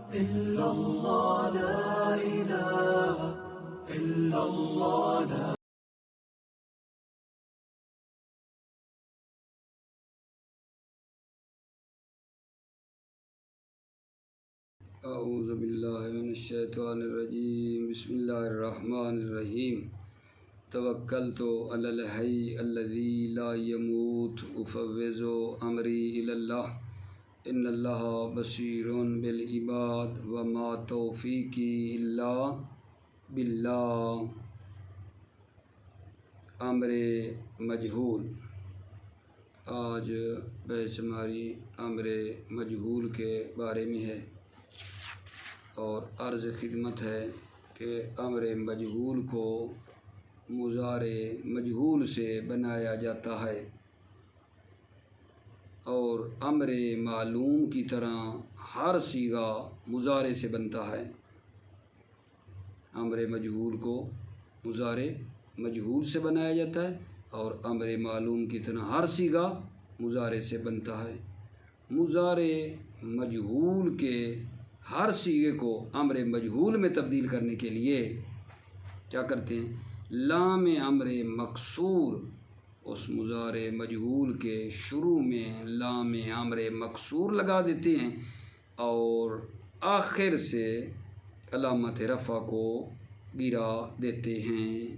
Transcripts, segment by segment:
إلا الله لا إله إلا الله لا اعوذ باللہ من الشیطان الرجیم بسم اللہ الرحمن الرحیم توکلت علی الحی الذی لا يموت افوض امری الی اللہ ان اللہ بصیر بالعباد وما توفیقی الا باللہ۔ امر مجہول۔ آج بحث ہماری امر مجہول کے بارے میں ہے اور عرض خدمت ہے کہ امر مجہول کو مضارع مجہول سے بنایا جاتا ہے اور امر معلوم کی طرح ہر صیغہ مضارع سے بنتا ہے۔ امر مجہول کو مضارع مجہول سے بنایا جاتا ہے اور امر معلوم کی طرح ہر صیغہ مضارع سے بنتا ہے۔ مضارع مجہول کے ہر صیغے کو امر مجہول میں تبدیل کرنے کے لیے کیا کرتے ہیں؟ لام امر مکسور، اس مضارع مجہول کے شروع میں لام امر مکسور لگا دیتے ہیں اور آخر سے علامت رفع کو گرا دیتے ہیں۔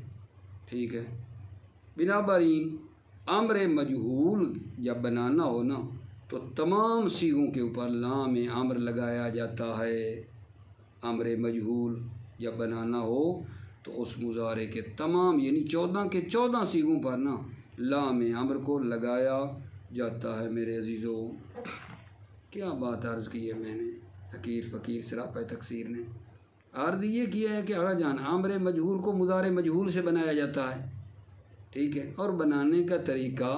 ٹھیک ہے، بنابراین امر مجہول جب بنانا ہو نا تو تمام صیغوں کے اوپر لام امر لگایا جاتا ہے۔ امر مجہول جب بنانا ہو تو اس مضارع کے تمام یعنی 14 کے 14 صیغوں پر نا لام امر کو لگایا جاتا ہے۔ میرے عزیزو، کیا بات عرض کی ہے میں نے، حقیر فقیر سراپہ تقصیر نے عرض یہ کیا ہے کہ آقا جان امر مجہول کو مضارع مجہول سے بنایا جاتا ہے۔ ٹھیک ہے، اور بنانے کا طریقہ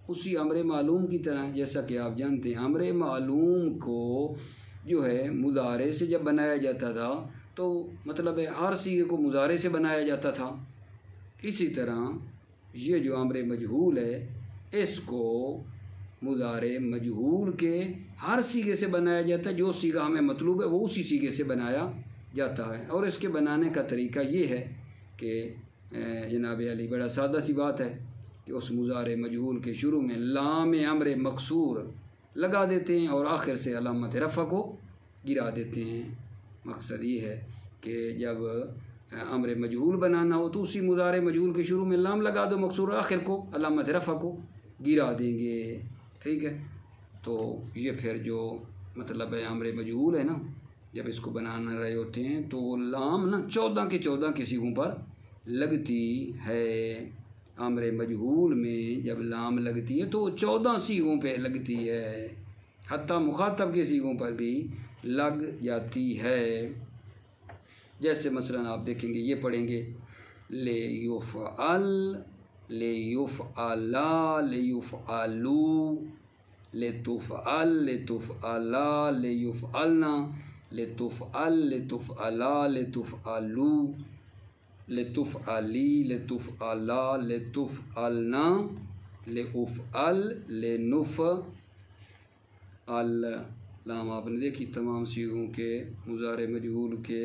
اسی امر معلوم کی طرح، جیسا کہ آپ جانتے ہیں امر معلوم کو جو ہے مضارع سے جب بنایا جاتا تھا تو مطلب ہے ہر صیغے کو مضارع سے بنایا جاتا تھا۔ اسی طرح یہ جو امر مجہول ہے اس کو مضارع مجہول کے ہر صیغے سے بنایا جاتا ہے، جو صیغہ ہمیں مطلوب ہے وہ اسی صیغے سے بنایا جاتا ہے۔ اور اس کے بنانے کا طریقہ یہ ہے کہ جناب علی بڑا سادہ سی بات ہے کہ اس مضارع مجہول کے شروع میں لام امر مکسور لگا دیتے ہیں اور آخر سے علامت رفع کو گرا دیتے ہیں۔ مقصد یہ ہے کہ جب امر مجہول بنانا ہو تو اسی مضارع مجہول کے شروع میں لام لگا دو مکسور، آخر کو علامت رفع کو گرا دیں گے۔ ٹھیک ہے، تو یہ پھر جو مطلب ہے امر مجہول ہے نا، جب اس کو بنانا رہے ہوتے ہیں تو وہ لام نا 14 کے 14 کے صیغوں پر لگتی ہے۔ امر مجہول میں جب لام لگتی ہے تو وہ 14 صیغوں پہ لگتی ہے، حتیٰ مخاطب کے صیغوں پر بھی لگ جاتی ہے۔ جیسے مثلا آپ دیکھیں گے، یہ پڑھیں گے لے یفعل، لے یفعلا، لے یفعلو، لے تفعل، لے تفعلا، لے یفعلنا، لے تفعل، لے تفعلا، لے تفعلو، لتفعلی، لتفعلا، لتفعلنا، لأفعل، لنفعل۔ لام آپ نے دیکھی تمام صیغوں کے مضارع مجہول کے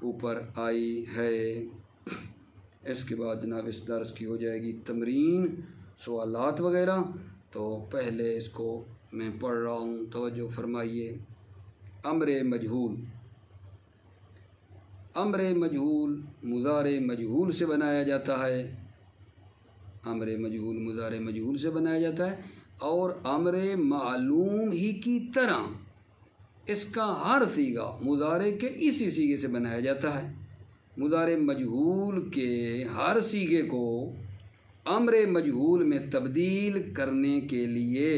اوپر آئی ہے۔ اس کے بعد جناب اس درس کی ہو جائے گی تمرین، سوالات وغیرہ، تو پہلے اس کو میں پڑھ رہا ہوں، توجہ فرمائیے۔ امر مجہول۔ امر مجہول مضارع مجہول سے بنایا جاتا ہے۔ امر مجہول مضارع مجہول سے بنایا جاتا ہے اور امر معلوم ہی کی طرح اس کا ہر صیغہ مضارع کے اسی صیغے سے بنایا جاتا ہے۔ مضارع مجہول کے ہر صیغے کو امر مجہول میں تبدیل کرنے کے لیے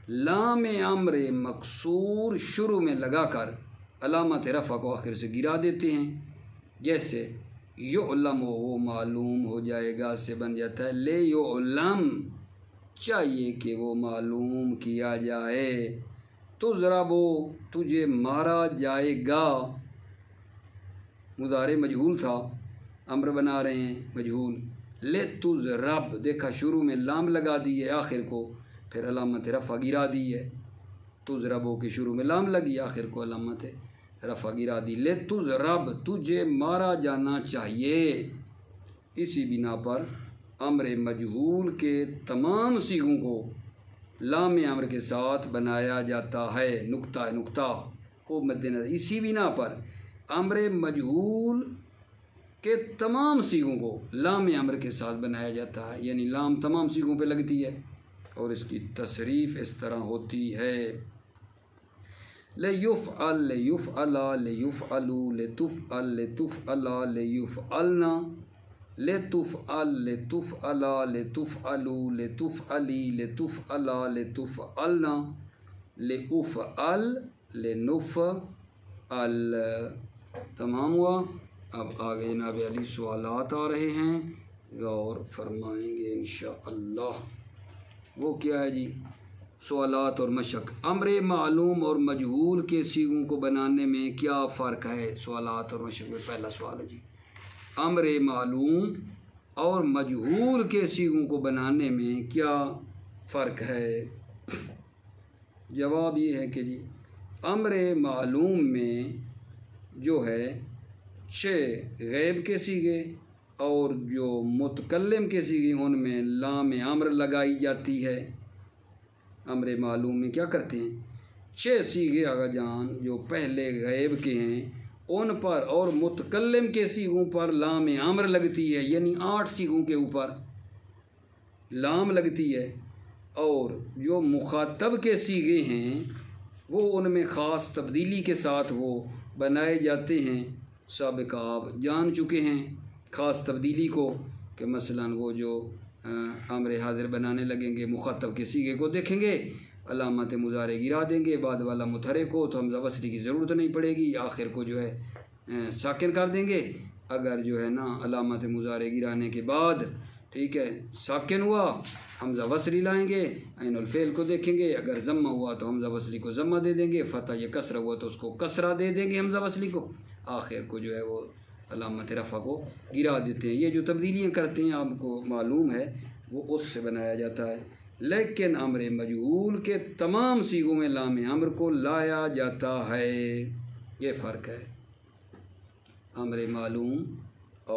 لام امر مکسور شروع میں لگا کر علامت رفع کو آخر سے گرا دیتے ہیں۔ جیسے یعلم، وہ معلوم ہو جائے گا سے بن جاتا ہے لے یعلم، چاہیے کہ وہ معلوم کیا جائے۔ تضرب، تجھے مارا جائے گا، مضارع مجہول تھا، امر بنا رہے ہیں مجہول۔ لے تضرب، دیکھا شروع میں لام لگا دی ہے، آخر کو پھر علامت رفع گرا دی ہے۔ تضربو کے شروع میں لام لگی، آخر کو علامت رفع گرا دی، لے تضرب تجھے مارا جانا چاہیے، اسی بنا پر امر مجہول کے تمام صیغوں کو لام امر کے ساتھ بنایا جاتا ہے، نقطہ کو مد نظر، اسی بنا پر امر مجہول کے تمام صیغوں کو لام امر کے ساتھ بنایا جاتا ہے، یعنی لام تمام صیغوں پہ لگتی ہے، اور اس کی تصریف اس طرح ہوتی ہے لیفعل لیفعلا لیفعلو لتفعل لتفعلا لیفعلنا لتفعل لتفعلا لتفعلو لتفعلی لتفعلا لتفعلنا لأفعل لنفعل۔ تمام ہوا۔ اب آگے جناب علی سوالات آ رہے ہیں، غور فرمائیں گے انشاءاللہ۔ وہ کیا ہے جی؟ سوالات اور مشق۔ امر معلوم اور مجہول کے صیغوں کو بنانے میں کیا فرق ہے؟ سوالات اور مشق میں پہلا سوال ہے جی، امر معلوم اور مجہول کے صیغوں کو بنانے میں کیا فرق ہے؟ جواب یہ ہے کہ جی امر معلوم میں جو ہے 6 غیب کے صیغے اور جو متکلم کے صیغے ان میں لام امر لگائی جاتی ہے۔ امر معلوم میں کیا کرتے ہیں؟ 6 صیغے آغا جان جو پہلے غیب کے ہیں ان پر اور متکلم کے صیغوں پر لام امر لگتی ہے، یعنی 8 صیغوں کے اوپر لام لگتی ہے، اور جو مخاطب کے صیغے ہیں وہ ان میں خاص تبدیلی کے ساتھ وہ بنائے جاتے ہیں۔ سابق آپ جان چکے ہیں خاص تبدیلی کو، کہ مثلا وہ جو امر حاضر بنانے لگیں گے مخاطب کے صیغے کو دیکھیں گے، علامت مضارع گرا دیں گے، بعد والا متحرک کو تو حمزہ وصلی کی ضرورت نہیں پڑے گی، آخر کو جو ہے ساکن کر دیں گے۔ اگر جو ہے نا علامت مضارع گرانے کے بعد ٹھیک ہے ساکن ہوا حمزہ وصلی لائیں گے، عین الفعل کو دیکھیں گے، اگر ضمہ ہوا تو حمزہ وصلی کو ضمہ دے دیں گے، فتح یا کسرہ ہوا تو اس کو کسرہ دے دیں گے حمزہ وصلی کو، آخر کو جو ہے وہ علامت رفع کو گرا دیتے ہیں۔ یہ جو تبدیلیاں کرتے ہیں آپ کو معلوم ہے وہ اس سے بنایا جاتا ہے، لیکن امر مجہول کے تمام صیغوں میں لام امر کو لایا جاتا ہے، یہ فرق ہے۔ امر معلوم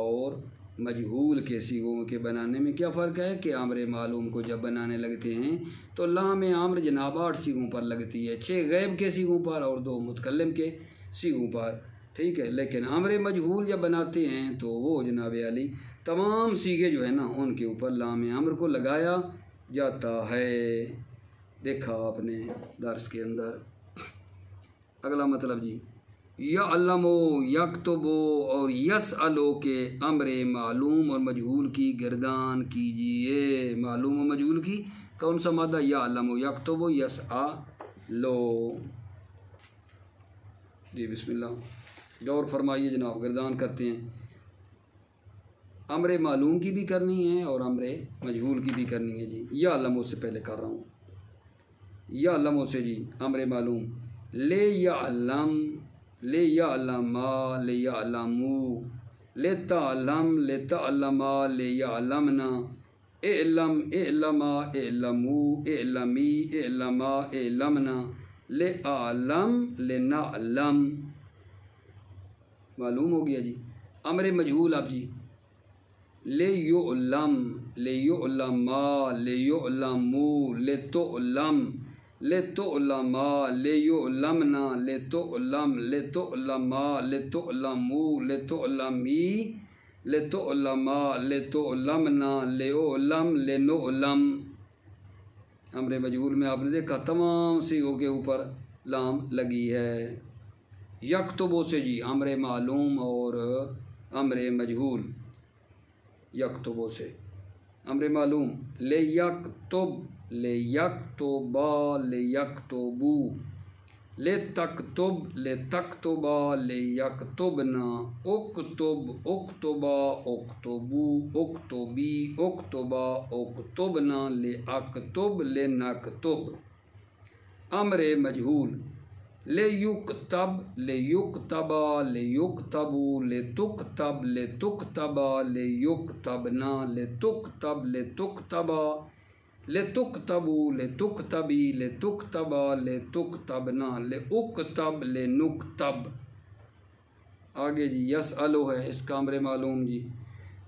اور مجہول کے صیغوں کے بنانے میں کیا فرق ہے کہ امر معلوم کو جب بنانے لگتے ہیں تو لام امر جناب 8 صیغوں پر لگتی ہے، 6 غیب کے صیغوں پر اور 2 متکلم کے صیغوں پر، ٹھیک ہے۔ لیکن امر مجہول جب بناتے ہیں تو وہ جناب علی تمام صیغے جو ہے نا ان کے اوپر لام امر کو لگایا جاتا ہے، دیکھا آپ نے درس کے اندر۔ اگلا مطلب جی یعلمو یکتبو اور یسألو کے امر معلوم اور مجہول کی گردان کیجئے۔ معلوم و مجہول کی کون سا مادہ؟ یعلمو یکتبو یسألو۔ جی بسم اللہ غور فرمائیے جناب، گردان کرتے ہیں۔ امر معلوم کی بھی کرنی ہے اور امر مجہول کی بھی کرنی ہے جی۔ یعلمو سے پہلے کر رہا ہوں، یعلمو سے جی امر معلوم لے یعلم لے یعلما لے یعلمو لے تعلم لے تعلما لے یعلمنا اعلم اعلما اعلمو اعلمی اعلما اعلمنا لے اعلم لے نعلم۔ معلوم ہو گیا جی۔ امر مجہول آپ جی لے یعلم لے یعلما لے یعلمو لے تعلم لے تعلما لے یعلمنا لے تعلم لے تعلما لے تعلمو لے تعلمی لے تعلما لے تعلمنا لے اعلم لے نعلم۔ امر مجہول میں آپ نے دیکھا تمام صیغوں کے اوپر لام لگی ہے۔ یکتبو سے جی امر معلوم اور امر مجہول، یکتبو سے امر معلوم لے یکتب لے یکتبا لے یکتبو لے تکتب لے تکتبا لے یکتبنا اکتب اکتبا اکتبو اکتبی اکتبا اکتبنا لے اکتب لے نکتب۔ امر مجہول لے یکتب لے یکتبا لے یکتبو لے تکتب لے تکتبا لے یکتبنا لے تکتب لے تکتبا لے تکتبو لے تکتبی لے تکتبا لے تکتبنا لے اکتب لے نکتب۔ آگے جی یسألو ہے، اس کا امر معلوم جی،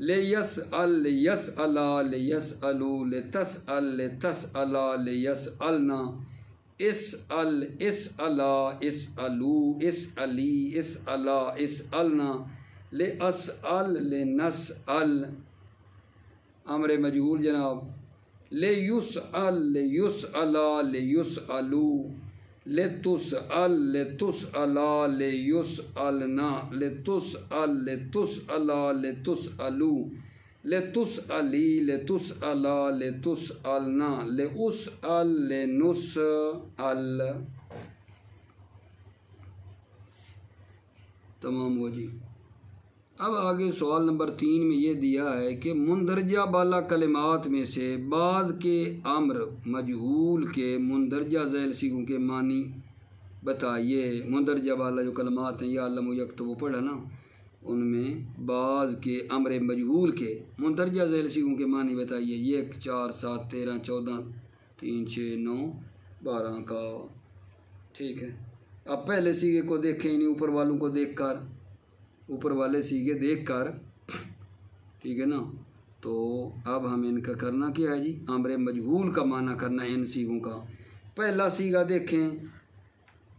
لے یسأل لیسألا لیسألو لتسأل لتسألا لیسألنا، اسأل اسألا اسألو اسألی اسألا اسألنا، لأسأل لنسأل، امر مجہول جناب، لیسأل لیسألا لیسألو لتسأل لتسألا لیسألنا، لتسأل لتسألا لتسألو لتسألی لتسألا لتسألنا، لأسأل لنسأل۔ تمام ہوا جی۔ اب آگے سوال نمبر 3 میں یہ دیا ہے کہ مندرجہ بالا کلمات میں سے بعد کے امر مجہول کے مندرجہ ذیل صیغوں کے معنی بتائیے۔ مندرجہ بالا جو کلمات ہیں یا علم و یکتب وہ پڑھا نا، ان میں بعض کے امر مجہول کے مندرجہ ذیل صیغوں کے معنی بتائیے۔ 1 4 7 13 14 3 6 9 12 کا، ٹھیک ہے۔ اب پہلے صیغے کو دیکھیں، انہیں اوپر والوں کو دیکھ کر، اوپر والے صیغے دیکھ کر، ٹھیک ہے نا۔ تو اب ہمیں ان کا کرنا کیا ہے جی، امر مجہول کا معنی کرنا ہے ان صیغوں کا۔ پہلا صیغہ دیکھیں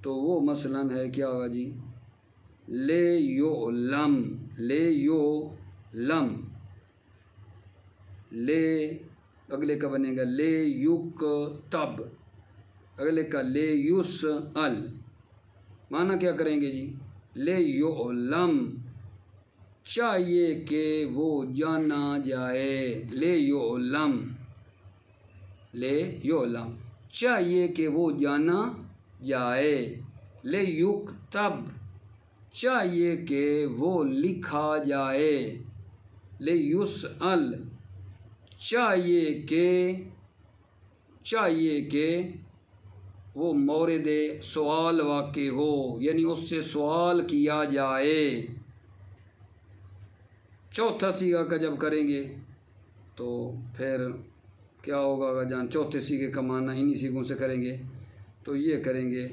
تو وہ مثلاً ہے کیا ہوگا جی، لے یعلم، لے یعلم، لے اگلے کا بنے گا لے یکتب، اگلے کا لے یسأل، معنی کیا کریں گے جی، لے یعلم، چاہیے کہ وہ جانا جائے، لے یعلم، لے یعلم، چاہیے کہ وہ جانا جائے، لے یکتب، چاہیے کہ وہ لکھا جائے، لے یسأل، چاہیے کہ وہ مورد سوال واقع ہو، یعنی اس سے سوال کیا جائے۔ چوتھا صیغہ کا جب کریں گے تو پھر کیا ہوگا جان، چوتھے صیغے کا معنی انہی صیغوں سے کریں گے تو یہ کریں گے،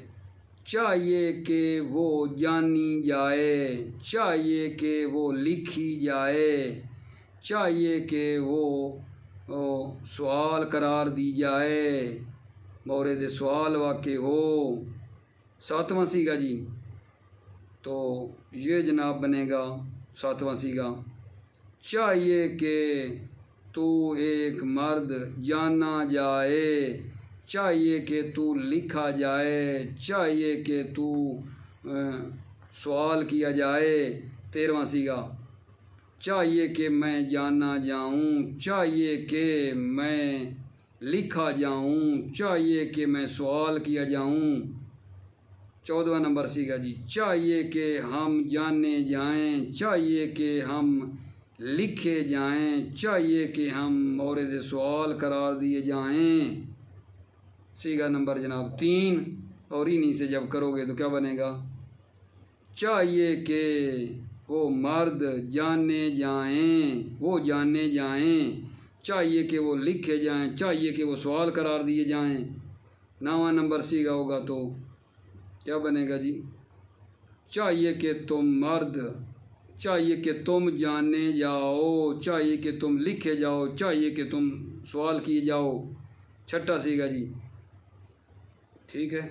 چاہیے کہ وہ جانی جائے، چاہیے کہ وہ لکھی جائے، چاہیے کہ وہ سوال قرار دی جائے، مورد سوال واقع ہو۔ 7واں صیغہ جی، تو یہ جناب بنے گا 7واں صیغہ، چاہیے کہ تو ایک مرد جانا جائے، چاہیے کہ تو لکھا جائے، چاہیے کہ تو سوال کیا جائے۔ 13واں صیغہ، چاہیے کہ میں جانا جاؤں، چاہیے کہ میں لکھا جاؤں، چاہیے کہ میں سوال کیا جاؤں۔ 14واں نمبر صیغہ جی، چاہیے کہ ہم جانے جائیں، چاہیے کہ ہم لکھے جائیں، چاہیے کہ ہم مورد سوال قرار دیے جائیں۔ صیغہ نمبر جناب 3، اور انہی سے جب کرو گے تو کیا بنے گا، چاہیے کہ وہ مرد جانے جائیں، وہ جانے جائیں، چاہیے کہ وہ لکھے جائیں، چاہیے کہ وہ سوال قرار دیے جائیں۔ 9واں نمبر صیغہ ہوگا تو کیا بنے گا جی، چاہیے کہ تم مرد، چاہیے کہ تم جانے جاؤ، چاہیے کہ تم لکھے جاؤ، چاہیے کہ تم سوال کیے جاؤ۔ 6واں صیغہ جی، ٹھیک ہے،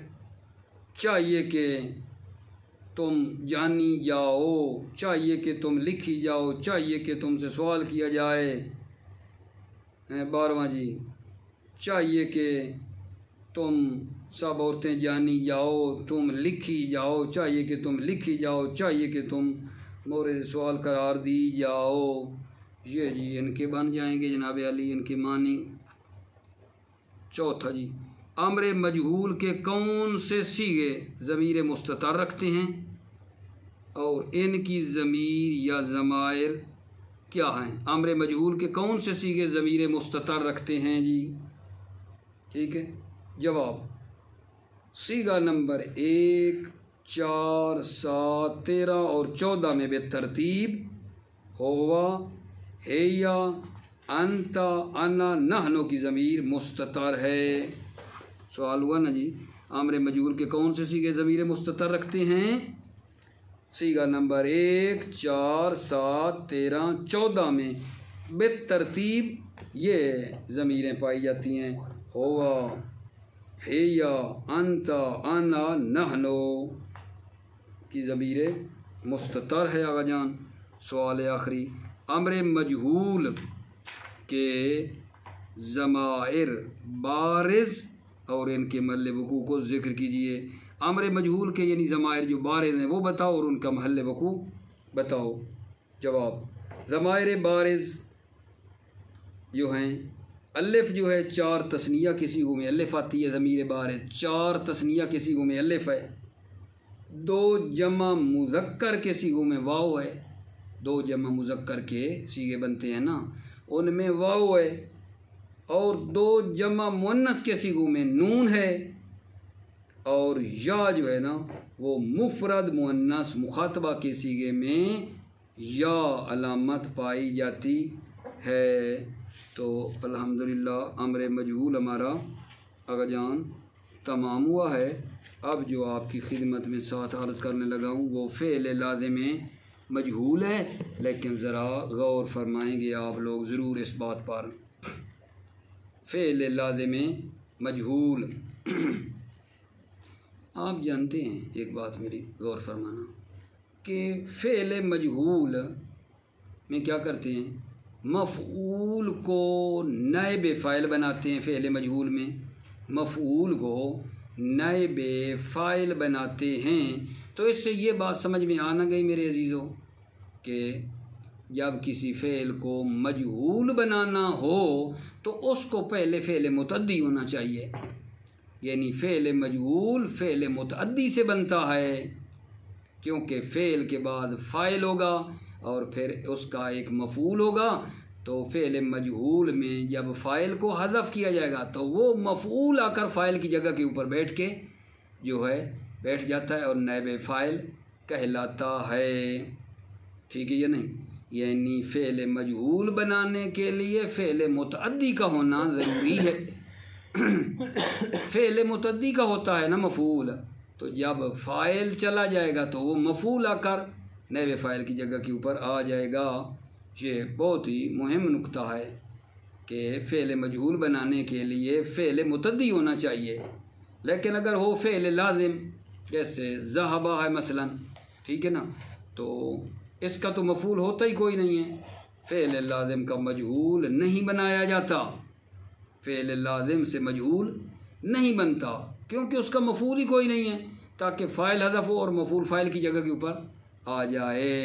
چاہیے کہ تم جانی جاؤ، چاہیے کہ تم لکھی جاؤ، چاہیے کہ تم سے سوال کیا جائے۔ 12واں جی، چاہیے کہ تم سب عورتیں جانی جاؤ، تم لکھی جاؤ، چاہیے کہ تم لکھی جاؤ، چاہیے کہ تم مورد سوال قرار دی جاؤ۔ یہ جی ان کے بن جائیں گے جناب علی، ان کے معنی۔ چوتھا جی، امر مجہول کے کون سے صیغے ضمیر مستتر رکھتے ہیں اور ان کی ضمیر یا ضمائر کیا ہیں؟ امر مجہول کے کون سے صیغے ضمیر مستتر رکھتے ہیں جی، ٹھیک ہے۔ جواب، صیغہ نمبر 1 4 7 13 اور 14 میں بے ترتیب ہوا، ہیا، انتا، انا، نحنو کی ضمیر مستتر ہے۔ سوال ہوا نا جی، امر مجہول کے کون سے صیغے ضمیر مستتر رکھتے ہیں صیغہ نمبر 1 4 7 13 14 میں بالترتیب یہ ضمیریں پائی جاتی ہیں، ہوا، ہیا، انتا، انا، نحنو کی ضمیر مستتر ہے آقا جان۔ سوال آخری، امر مجہول کے ضمائر بارز اور ان کے محل وقوع کو ذکر کیجیے۔ امر مجہول کے یعنی ضمائر جو بارز ہیں وہ بتاؤ اور ان کا محل وقوع بتاؤ۔ جواب، ضمائر بارز جو ہیں، الف جو ہے 4 تثنیہ کے صیغوں میں الف آتی ہے، ضمیر بارز 4 تثنیہ کے صیغوں میں الف ہے، 2 جمع مذکر کے صیغوں میں واو ہے، 2 جمع مذکر کے صیغے بنتے ہیں نا ان میں واو ہے، اور 2 جمع مؤنث کے صیغوں میں نون ہے، اور یا جو ہے نا وہ مفرد مؤنث مخاطبہ کے صیغے میں یا علامت پائی جاتی ہے۔ تو الحمدللہ امر مجہول ہمارا آقا جان تمام ہوا ہے۔ اب جو آپ کی خدمت میں ساتھ عرض کرنے لگا ہوں وہ فعل لازم مجہول ہے، لیکن ذرا غور فرمائیں گے آپ لوگ ضرور اس بات پر۔ فعل لازم مجہول آپ جانتے ہیں، ایک بات میری غور فرمانا کہ فعل مجہول میں کیا کرتے ہیں، مفعول کو نائب فاعل بناتے ہیں۔ فعل مجہول میں مفعول کو نائب فاعل بناتے ہیں۔ تو اس سے یہ بات سمجھ میں آ نہ گئی میرے عزیزوں کہ جب کسی فعل کو مجہول بنانا ہو تو اس کو پہلے فعل متعدی ہونا چاہیے، یعنی فعل مجہول فعل متعدی سے بنتا ہے، کیونکہ فعل کے بعد فاعل ہوگا اور پھر اس کا ایک مفعول ہوگا۔ تو فعل مجہول میں جب فاعل کو حذف کیا جائے گا تو وہ مفعول آ کر فاعل کی جگہ کے اوپر بیٹھ کے جو ہے بیٹھ جاتا ہے اور نائب فاعل کہلاتا ہے۔ ٹھیک ہے یا نہیں؟ یعنی فعل مجہول بنانے کے لیے فعل متعدی کا ہونا ضروری ہے۔ فعل متعدی کا ہوتا ہے نا مفعول، تو جب فاعل چلا جائے گا تو وہ مفعول آ کر نائب فاعل کی جگہ کے اوپر آ جائے گا۔ یہ بہت ہی مہم نکتہ ہے کہ فعل مجہول بنانے کے لیے فعل متعدی ہونا چاہیے، لیکن اگر ہو فعل لازم جیسے ذہبہ ہے مثلا، ٹھیک ہے نا، تو اس کا تو مفعول ہوتا ہی کوئی نہیں ہے۔ فعل لازم کا مجہول نہیں بنایا جاتا، فعل لازم سے مجہول نہیں بنتا کیونکہ اس کا مفعول ہی کوئی نہیں ہے، تاکہ فاعل حذف ہو اور مفعول فاعل کی جگہ کے اوپر آ جائے۔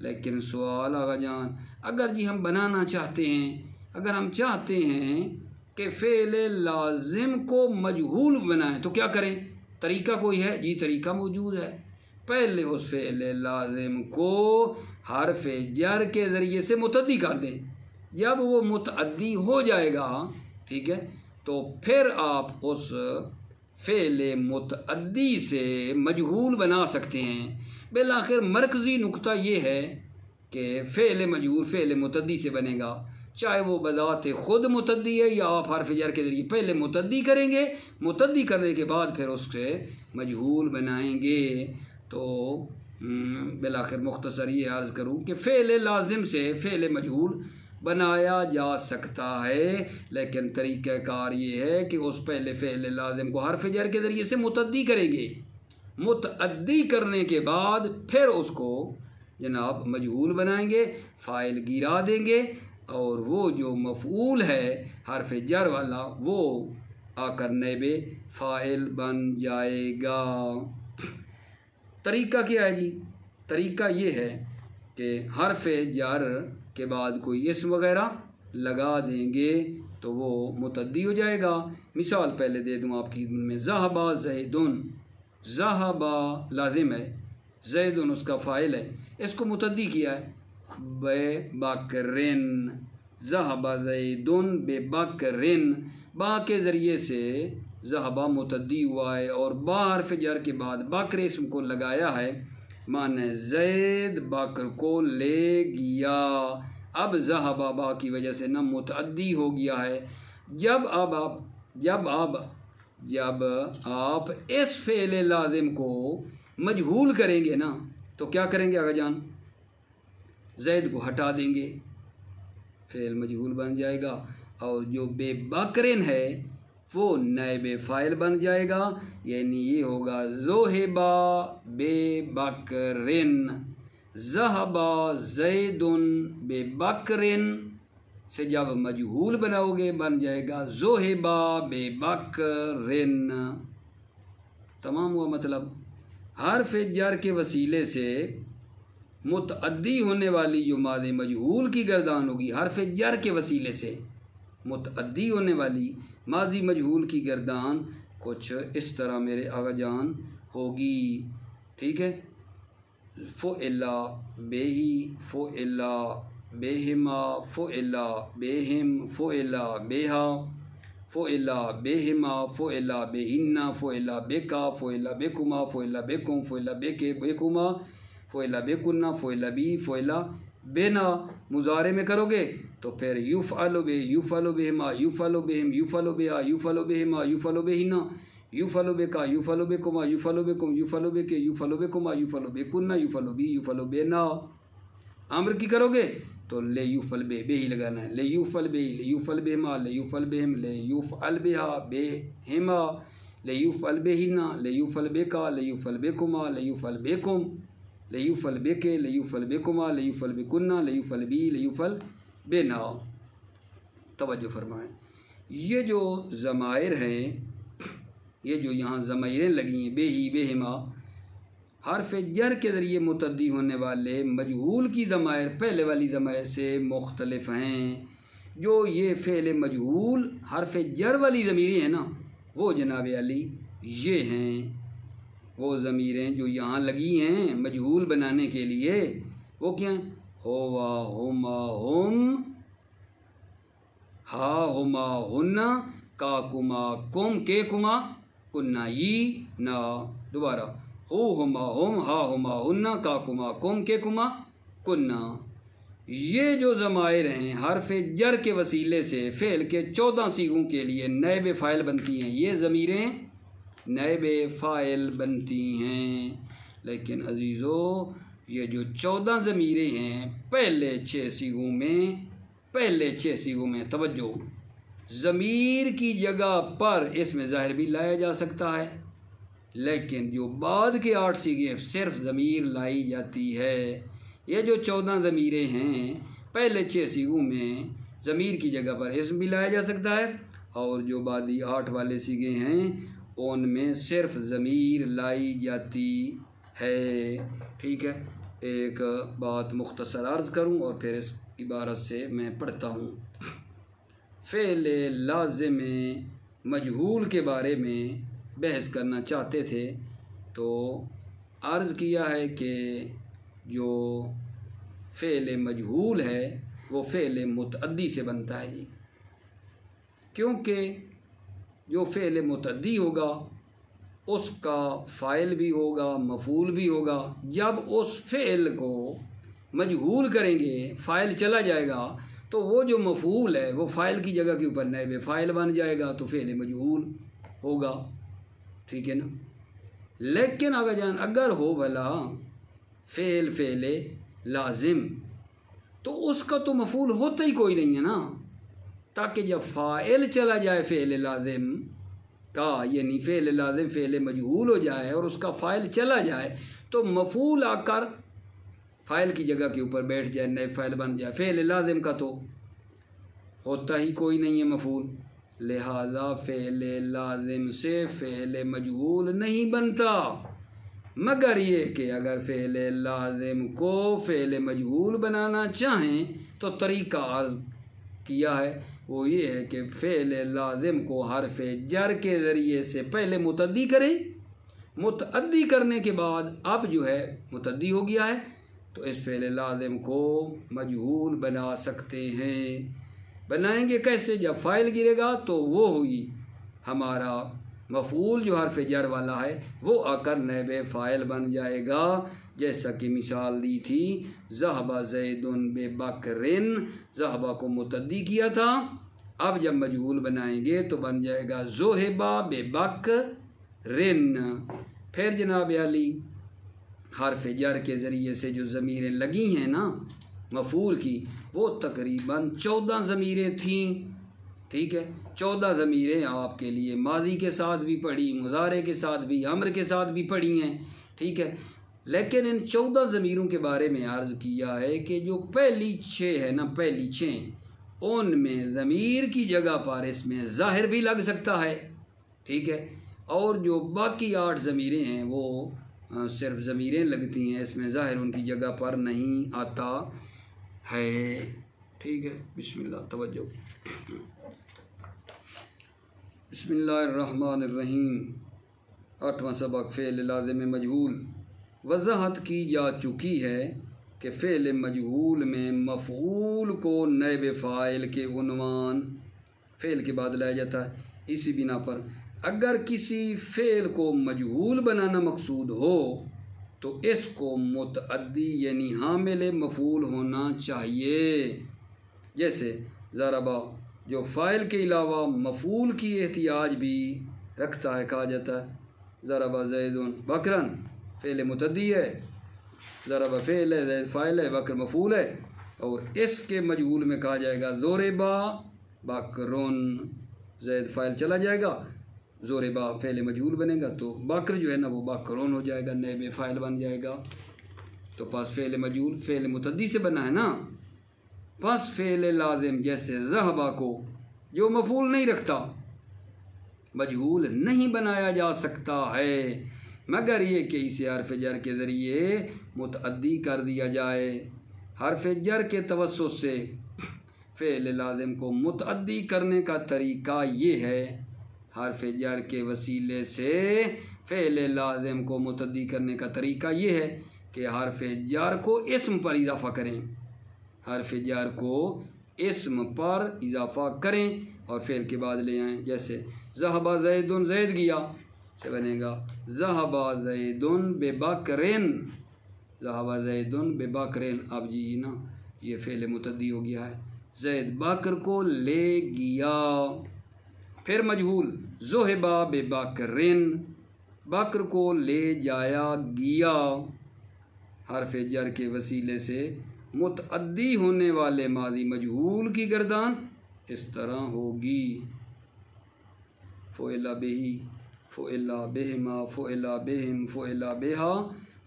لیکن سوال آقا جان، اگر جی ہم بنانا چاہتے ہیں، اگر ہم چاہتے ہیں کہ فعل لازم کو مجہول بنائیں تو کیا کریں؟ طریقہ کوئی ہے؟ جی طریقہ موجود ہے۔ پہلے اس فعل لازم کو حرف جر کے ذریعے سے متعدی کر دیں، جب وہ متعدی ہو جائے گا، ٹھیک ہے، تو پھر آپ اس فعل متعدی سے مجہول بنا سکتے ہیں۔ بالآخر مرکزی نقطہ یہ ہے کہ فعل مجہول فعل متعدی سے بنے گا، چاہے وہ بذات خود متعدی ہے یا آپ حرف جر کے ذریعے پہلے متعدی کریں گے، متعدی کرنے کے بعد پھر اس سے مجہول بنائیں گے۔ تو بالآخر مختصر یہ عرض کروں کہ فعل لازم سے فعل مجہول بنایا جا سکتا ہے، لیکن طریقہ کار یہ ہے کہ اس پہلے فعل لازم کو حرف جر کے ذریعے سے متعدی کریں گے، متعدی کرنے کے بعد پھر اس کو جناب مجہول بنائیں گے، فاعل گرا دیں گے، اور وہ جو مفعول ہے حرف جر والا وہ آ کر نائب فاعل بن جائے گا۔ طریقہ کیا ہے جی؟ طریقہ یہ ہے کہ حرف جر کے بعد کوئی اسم وغیرہ لگا دیں گے تو وہ متعدی ہو جائے گا۔ مثال پہلے دے دوں آپ کی خدمت میں، ذہبا زیدن، ذہبا لازم ہے، زیدن اس کا فاعل ہے، اس کو متعدی کیا ہے بے بکرن، ذہبا زیدن بے بکرن، با کے ذریعے سے ذہبا متعدی ہوا ہے اور با حرف جر کے بعد بکر اسم کو لگایا ہے، معنی زید بکر کو لے گیا۔ اب ذہبا با کی وجہ سے نہ متعدی ہو گیا ہے۔ جب آپ اس فعل لازم کو مجہول کریں گے نا تو کیا کریں گے آگا جان؟ زید کو ہٹا دیں گے، فعل مجہول بن جائے گا، اور جو بے بکرن ہے وہ نائب فاعل بن جائے گا، یعنی یہ ہوگا ذہبا بے بکرن، ذہبا زیدن بے بکرن سے جب مجہول بناؤ گے بن جائے گا ذہبا بے بکرن۔ تمام ہوا مطلب؟ حرف جر کے وسیلے سے متعدی ہونے والی جو ماضی مجہول کی گردان ہوگی، حرف جر کے وسیلے سے متعدی ہونے والی ماضی مجہول کی گردان کچھ اس طرح میرے آقا جان ہوگی، ٹھیک ہے؟ فعلا بہی، فعلا بہما، فعلا بہم، فعلا بہا، فعلا بہما، فعلا بہن، فعلا بکا، فعلا بکما، فعلا بکم، فعلا بکے بکما، فعلا بکنا، فعلا بی، فعلا بنا۔ مضارع میں کرو گے تو پھر یفعل بہ، یفعل بہما، یفعل بہم، یفعل بہا، یفعل بہما، یفعل بہن، یفعل بکا، یفعل بکما، یفعل بکم، یفعل بکے، یفعل بکما، یفعل بکنا، یفعل بی، یفعل بنا۔ امر کی کرو گے تو لے یفعل بہ، بہ ہی لگانا ہے، لے یفعل بہ، لے یفعل بہما، لے یفعل بہم، لے یفعل بہا، بہما، لے یفعل بہن، لے یفعل بکا، لے یفعل بکما، لے یفعل بکم، لے یفعل بکے، لے یفعل بکما، لے یفعل بکنا، لے یفعل بی، لے یفعل بنا۔ توجہ فرمائیں، یہ جو ضمائر ہیں، یہ جو یہاں ضمائریں لگی ہیں، بے ہی، بہما، حرف جر کے ذریعے متعدی ہونے والے مجہول کی ضمائر پہلے والی ضمائر سے مختلف ہیں۔ جو یہ فعل مجہول حرف جر والی ضمیریں ہیں نا، وہ جناب علی یہ ہیں، وہ ضمیریں جو یہاں لگی ہیں مجہول بنانے کے لیے، وہ کیا ہیں؟ ہوا، ہما، ہم، ہا، ہما، ہن، کا، کما، کم، کے، کما، کنا، ی، نا۔ دوبارہ، ہو، ہما، ہم، ہا، ہما، ہن، کا، کما، کم، کے، کما، کنا۔ یہ جو ضمائر ہیں حرف جر کے وسیلے سے فعل کے 14 صیغوں کے لیے نائب فاعل بنتی ہیں، یہ ضمیریں نائب فاعل بنتی ہیں۔ لیکن عزیزو، یہ جو 14 ضمیریں ہیں پہلے 6 صیغوں میں توجہ، ضمیر کی جگہ پر اس میں ظاہر بھی لایا جا سکتا ہے، لیکن جو بعد کے 8 صیغے صرف ضمیر لائی جاتی ہے۔ یہ جو 14 ضمیریں ہیں پہلے 6 صیغوں میں ضمیر کی جگہ پر اسم بھی لایا جا سکتا ہے، اور جو بعدی 8 والے صیغے ہیں ان میں صرف ضمیر لائی جاتی ہے، ٹھیک ہے؟ ایک بات مختصر عرض کروں اور پھر اس عبارت سے میں پڑھتا ہوں۔ فعل لازم مجہول کے بارے میں بحث کرنا چاہتے تھے تو عرض کیا ہے کہ جو فعل مجہول ہے وہ فعل متعدی سے بنتا ہے جی، کیونکہ جو فعل متعدی ہوگا اس کا فاعل بھی ہوگا، مفعول بھی ہوگا۔ جب اس فعل کو مجہول کریں گے، فاعل چلا جائے گا تو وہ جو مفعول ہے وہ فاعل کی جگہ کے اوپر نائب فاعل بن جائے گا، تو فعل مجہول ہوگا، ٹھیک ہے نا؟ لیکن اگر ہو بھلا فعل لازم تو اس کا تو مفعول ہوتا ہی کوئی نہیں ہے نا، تاکہ جب فاعل چلا جائے فعل لازم کا، یعنی فعل لازم فعل مجہول ہو جائے اور اس کا فاعل چلا جائے تو مفعول آ کر فاعل کی جگہ کے اوپر بیٹھ جائے، نئے فاعل بن جائے۔ فعل لازم کا تو ہوتا ہی کوئی نہیں ہے مفعول، لہذا فعل لازم سے فعل مجہول نہیں بنتا، مگر یہ کہ اگر فعل لازم کو فعل مجہول بنانا چاہیں تو طریقہ عرض کیا ہے، وہ یہ ہے کہ فعل لازم کو حرف جر کے ذریعے سے پہلے متعدی کریں، متعدی کرنے کے بعد اب جو ہے متعدی ہو گیا ہے تو اس فعل لازم کو مجہول بنا سکتے ہیں۔ بنائیں گے کیسے؟ جب فاعل گرے گا تو وہ ہوئی ہمارا مفعول جو حرف جر والا ہے وہ آ کر نائب فاعل بن جائے گا، جیسا کہ مثال دی تھی ذہب زید ببکر، ذہب کو متعدی کیا تھا، اب جب مجہول بنائیں گے تو بن جائے گا ذہب ببکر۔ پھر جناب علی حرف جر کے ذریعے سے جو ضمیریں لگی ہیں نا مفعول کی، وہ تقریباً 14 ضمیریں تھیں، ٹھیک ہے، 14 ضمیریں آپ کے لیے ماضی کے ساتھ بھی پڑھی، مضارع کے ساتھ بھی، امر کے ساتھ بھی پڑھی ہیں، ٹھیک ہے۔ لیکن ان 14 ضمیروں کے بارے میں عرض کیا ہے کہ جو پہلی 6 ہے نا، پہلی 6 ان میں ضمیر کی جگہ پر اس میں ظاہر بھی لگ سکتا ہے، ٹھیک ہے، اور جو باقی 8 ضمیریں ہیں وہ صرف ضمیریں لگتی ہیں، اس میں ظاہر ان کی جگہ پر نہیں آتا ہے، ٹھیک ہے۔ بسم اللہ، توجہ، بسم اللہ الرحمن الرحیم۔ 8واں سبق فعل لازم مجہول۔ وضاحت کی جا چکی ہے کہ فعل مجہول میں مفعول کو نائب فاعل کے عنوان فعل کے بعد لایا جاتا ہے۔ اسی بنا پر اگر کسی فعل کو مجہول بنانا مقصود ہو تو اس کو متعدی یعنی حامل مفعول ہونا چاہیے، جیسے ضربہ جو فاعل کے علاوہ مفعول کی احتیاج بھی رکھتا ہے، کہا جاتا ہے ضربہ زید بکرن، فعل متعدی ہے، ضربہ فعل ہے، زید فاعل ہے، بکر مفعول ہے، اور اس کے مجہول میں کہا جائے گا ضربہ بکرن، زید فاعل چلا جائے گا، ضربہ فعل مجہول بنے گا تو بکر جو ہے نا وہ بکرن ہو جائے گا، نائب فاعل بن جائے گا۔ تو پس فعل مجہول فعل متعدی سے بنا ہے نا، پس فعل لازم جیسے ذہبہ کو جو مفعول نہیں رکھتا مجہول نہیں بنایا جا سکتا ہے مگر یہ کہ اسے حرف جر کے ذریعے متعدی کر دیا جائے۔ حرف جر کے توسط سے فعل لازم کو متعدی کرنے کا طریقہ یہ ہے، حرف جر کے وسیلے سے فعل لازم کو متعدی کرنے کا طریقہ یہ ہے کہ حرف جر کو اسم پر اضافہ کریں، حرف جر کو اسم پر اضافہ کریں اور فعل کے بعد لے آئیں، جیسے ذہب زید، زید گیا سے بنے گا ذہب زید ببکرن، ذہب زید ببکرن۔ اب جی نا یہ فعل متعدی ہو گیا ہے، زید بکر کو لے گیا۔ پھر مجہول ذہب ببکرن، بکر کو لے جایا گیا، حرف جر کے وسیلے سے متعدی ہونے والے ماضی مجہول کی گردان اس طرح ہوگی، فعل بہی، فعل بہما، فعل بہم، فعل بہا،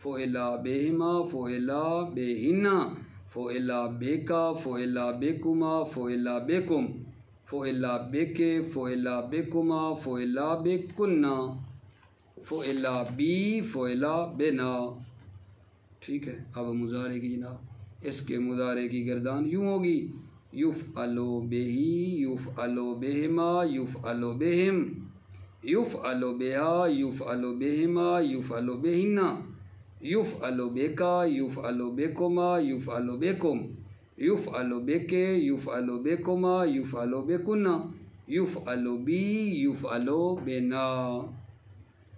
فعل بہما، فعل بہنا، فعل بکا، فعل بکما، فعل بکم، فعل بکے، فعل بکما، فعل بکنا، فعل بی، فعل بنا، ٹھیک ہے۔ اب مضارع کی جناب، اس کے مضارع کی گردان یوں ہوگی، یفعلو بہی، یفعلو بہما، یفعلو بہم، یفعلو بہا، یفعلو بہما، یفعلو بہنا، یفعلو بکا، یفعلو بکما، یفعلو بکم، یفعلو بکے، یفعلو بکما، یفعلو بکنا، یفعلو بی، یفعلو بنا۔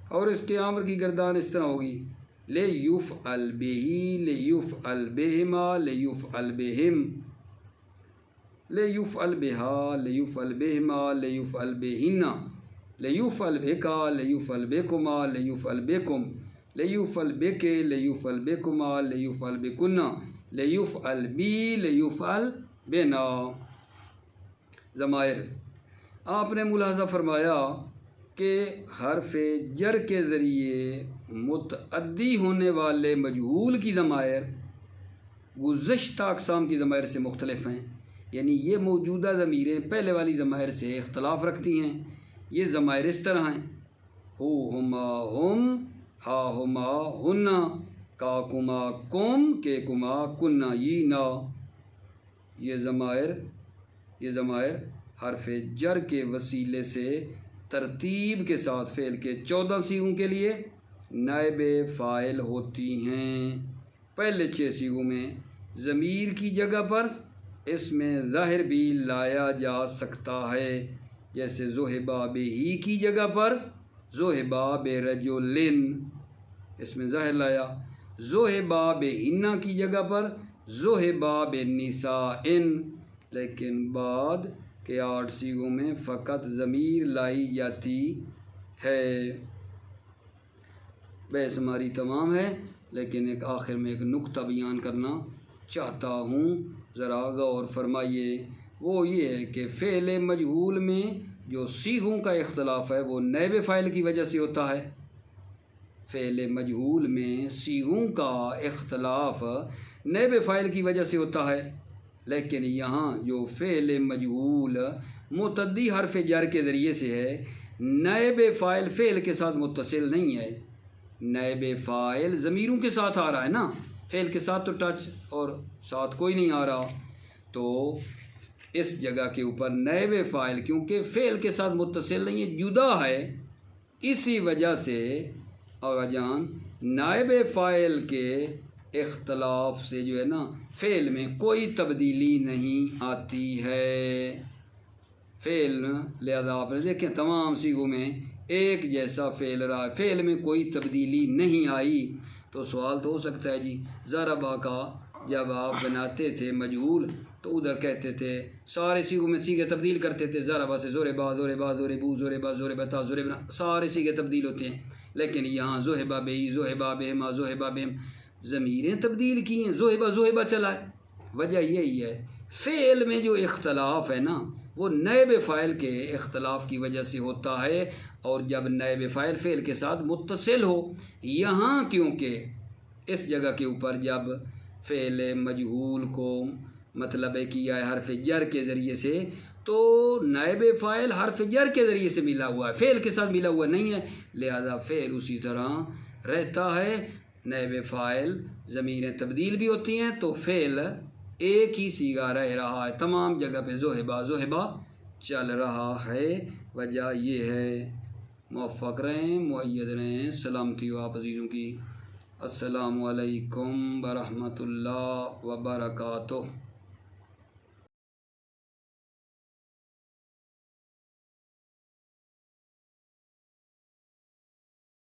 اور اس کے امر کی گردان اس طرح ہوگی، لیفعل بہی، لیفعل بہما، لیفعل بہم، لیفعل بہا، لیفعل بہما، لیفعل بہنا، لیفعل بکا، لیفعل بکما، لیفعل بکم، لیفعل بکے، لیفعل بکما، لیفعل بکنا، لیفعل بی، لیفعل بنا۔ ضمائر، آپ نے ملاحظہ فرمایا کہ حرف جر کے ذریعے متعدی ہونے والے مجہول کی ضمائر گزشتہ اقسام کی ضمائر سے مختلف ہیں، یعنی یہ موجودہ ضمیریں پہلے والی ضمائر سے اختلاف رکھتی ہیں۔ یہ ضمائر اس طرح ہیں، ہو ہما ہم، ہا ہما ہنا، کا کما کم، کے کما کنا ینا۔ یہ ضمائر حرف جر کے وسیلے سے ترتیب کے ساتھ فعل کے 14 صیغوں کے لیے نائب فاعل ہوتی ہیں۔ پہلے 6 صیغوں میں ضمیر کی جگہ پر اس میں ظاہر بھی لایا جا سکتا ہے، جیسے ذہبا بہی کی جگہ پر ذہبا برجلن، اس میں ظاہر لایا، ذہبا بہنا کی جگہ پر ذہبا بنسائن، لیکن بعد کے 8 صیغوں میں فقط ضمیر لائی جاتی ہے۔ بحث ہماری تمام ہے، لیکن ایک آخر میں ایک نقطہ بیان کرنا چاہتا ہوں، ذرا غور فرمائیے۔ وہ یہ ہے کہ فعل مجہول میں جو صیغوں کا اختلاف ہے وہ نائب فاعل کی وجہ سے ہوتا ہے۔ فعل مجہول میں صیغوں کا اختلاف نائب فاعل کی وجہ سے ہوتا ہے، لیکن یہاں جو فعل مجہول متعدی حرف جر کے ذریعے سے ہے، نائب فاعل فعل کے ساتھ متصل نہیں ہے۔ نائب فاعل ضمیروں کے ساتھ آ رہا ہے نا، فعل کے ساتھ تو ٹچ اور ساتھ کوئی نہیں آ رہا، تو اس جگہ کے اوپر نائب فاعل کیونکہ فعل کے ساتھ متصل نہیں ہے، جدا ہے، اسی وجہ سے آغا جان نائب فاعل کے اختلاف سے جو ہے نا فعل میں کوئی تبدیلی نہیں آتی ہے۔ فعل لہذا آپ نے دیکھیں تمام صیغوں میں ایک جیسا فعل رہا ہے، فعل میں کوئی تبدیلی نہیں آئی۔ تو سوال تو ہو سکتا ہے جی ضربہ کا جب آپ بناتے تھے مجہول تو ادھر کہتے تھے سارے صیغوں میں صیغے تبدیل کرتے تھے، ضربہ سے ضربا، ضربا، ضربو، ضربا، ضربتا، ضربنا، سارے صیغے تبدیل ہوتے ہیں، لیکن یہاں ذہبہ بہی، ذہبہ بہما، ذہبہ بہم ضمیریں تبدیل کی ہیں، ذہبہ ذہبہ چلا ہے۔ وجہ یہی ہے فعل میں جو اختلاف ہے نا وہ نائب فاعل کے اختلاف کی وجہ سے ہوتا ہے، اور جب نائب فاعل فعل کے ساتھ متصل ہو، یہاں کیونکہ اس جگہ کے اوپر جب فعل مجہول کو مطلب ہے کیا ہے حرف جر کے ذریعے سے، تو نائب فاعل حرف جر کے ذریعے سے ملا ہوا ہے، فعل کے ساتھ ملا ہوا نہیں ہے، لہذا فعل اسی طرح رہتا ہے۔ نائب فاعل ضمیریں تبدیل بھی ہوتی ہیں تو فعل ایک ہی صیغہ رہ رہا ہے، تمام جگہ پہ ذہبہ ذہبہ چل رہا ہے۔ وجہ یہ ہے۔ موفق رہیں، مؤید رہیں، سلامتی ہو آپ عزیزوں کی۔ السلام علیکم ورحمۃ اللہ وبرکاتہ۔